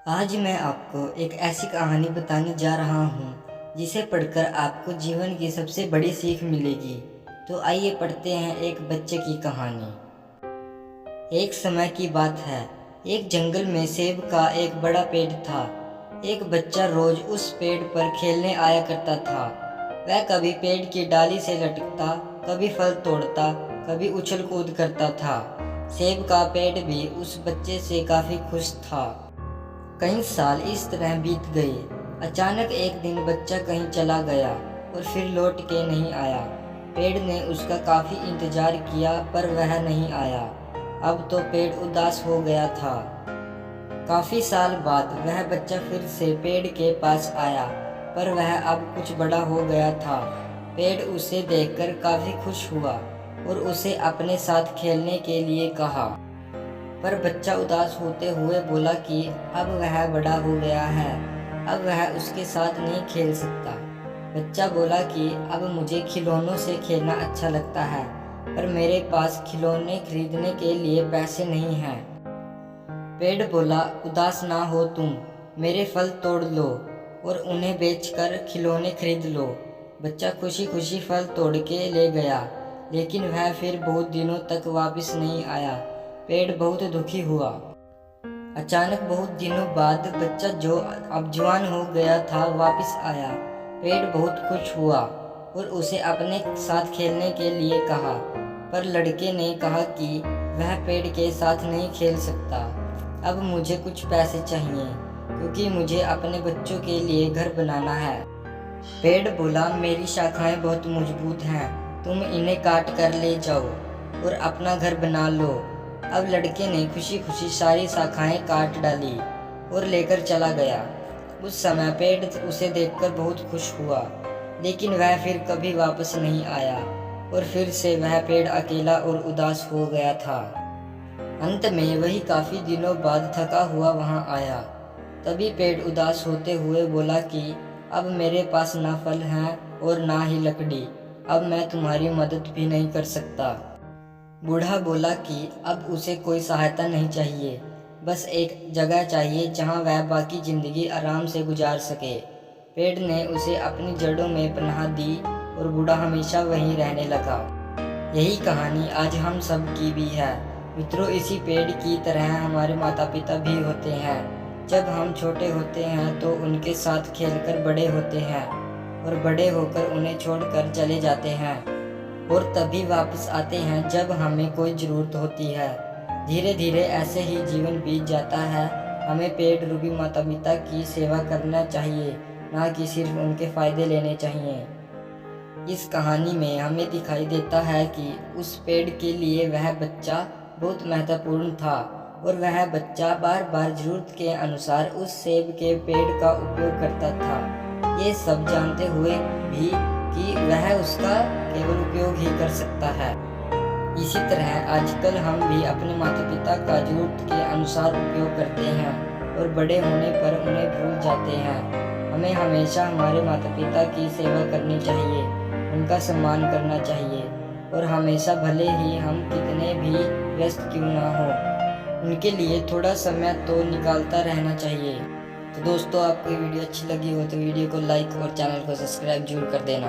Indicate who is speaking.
Speaker 1: आज मैं आपको एक ऐसी कहानी बताने जा रहा हूँ जिसे पढ़कर आपको जीवन की सबसे बड़ी सीख मिलेगी। तो आइए पढ़ते हैं एक बच्चे की कहानी। एक समय की बात है, एक जंगल में सेब का एक बड़ा पेड़ था। एक बच्चा रोज उस पेड़ पर खेलने आया करता था। वह कभी पेड़ की डाली से लटकता, कभी फल तोड़ता, कभी उछल कूद करता था। सेब का पेड़ भी उस बच्चे से काफ़ी खुश था। कई साल इस तरह बीत गए। अचानक एक दिन बच्चा कहीं चला गया और फिर लौट के नहीं आया। पेड़ ने उसका काफ़ी इंतजार किया पर वह नहीं आया। अब तो पेड़ उदास हो गया था। काफ़ी साल बाद वह बच्चा फिर से पेड़ के पास आया, पर वह अब कुछ बड़ा हो गया था। पेड़ उसे देखकर काफ़ी खुश हुआ और उसे अपने साथ खेलने के लिए कहा। पर बच्चा उदास होते हुए बोला कि अब वह बड़ा हो गया है, अब वह उसके साथ नहीं खेल सकता। बच्चा बोला कि अब मुझे खिलौनों से खेलना अच्छा लगता है, पर मेरे पास खिलौने खरीदने के लिए पैसे नहीं हैं। पेड़ बोला, उदास ना हो तुम, मेरे फल तोड़ लो और उन्हें बेचकर खिलौने खरीद लो। बच्चा खुशी खुशी फल तोड़ के ले गया, लेकिन वह फिर बहुत दिनों तक वापस नहीं आया। पेड़ बहुत दुखी हुआ। अचानक बहुत दिनों बाद बच्चा जो अब जवान हो गया था वापस आया। पेड़ बहुत खुश हुआ और उसे अपने साथ खेलने के लिए कहा, पर लड़के ने कहा कि वह पेड़ के साथ नहीं खेल सकता। अब मुझे कुछ पैसे चाहिए, क्योंकि मुझे अपने बच्चों के लिए घर बनाना है। पेड़ बोला, मेरी शाखाएं बहुत मजबूत हैं, तुम इन्हें काट कर ले जाओ और अपना घर बना लो। अब लड़के ने खुशी खुशी सारी शाखाएं काट डाली और लेकर चला गया। उस समय पेड़ उसे देखकर बहुत खुश हुआ, लेकिन वह फिर कभी वापस नहीं आया और फिर से वह पेड़ अकेला और उदास हो गया था। अंत में वही काफ़ी दिनों बाद थका हुआ वहां आया। तभी पेड़ उदास होते हुए बोला कि अब मेरे पास ना फल हैं और ना ही लकड़ी, अब मैं तुम्हारी मदद भी नहीं कर सकता। बूढ़ा बोला कि अब उसे कोई सहायता नहीं चाहिए, बस एक जगह चाहिए जहां वह बाकी ज़िंदगी आराम से गुजार सके। पेड़ ने उसे अपनी जड़ों में पनाह दी और बूढ़ा हमेशा वहीं रहने लगा। यही कहानी आज हम सब की भी है। मित्रों, इसी पेड़ की तरह हमारे माता पिता भी होते हैं। जब हम छोटे होते हैं तो उनके साथ खेलकर बड़े होते हैं और बड़े होकर उन्हें छोड़कर चले जाते हैं, और तभी वापस आते हैं जब हमें कोई ज़रूरत होती है। धीरे धीरे ऐसे ही जीवन बीत जाता है। हमें पेड़ रूपी माता पिता की सेवा करना चाहिए, ना कि सिर्फ उनके फ़ायदे लेने चाहिए। इस कहानी में हमें दिखाई देता है कि उस पेड़ के लिए वह बच्चा बहुत महत्वपूर्ण था, और वह बच्चा बार बार ज़रूरत के अनुसार उस सेब के पेड़ का उपयोग करता था, ये सब जानते हुए भी कि वह उसका केवल उपयोग ही कर सकता है। इसी तरह आजकल हम भी अपने माता पिता का ज़रूरत के अनुसार उपयोग करते हैं और बड़े होने पर उन्हें भूल जाते हैं। हमें हमेशा हमारे माता पिता की सेवा करनी चाहिए, उनका सम्मान करना चाहिए, और हमेशा भले ही हम कितने भी व्यस्त क्यों ना हो, उनके लिए थोड़ा समय तो निकालता रहना चाहिए। तो दोस्तों, आपको वीडियो अच्छी लगी हो तो वीडियो को लाइक और चैनल को सब्सक्राइब जरूर कर देना।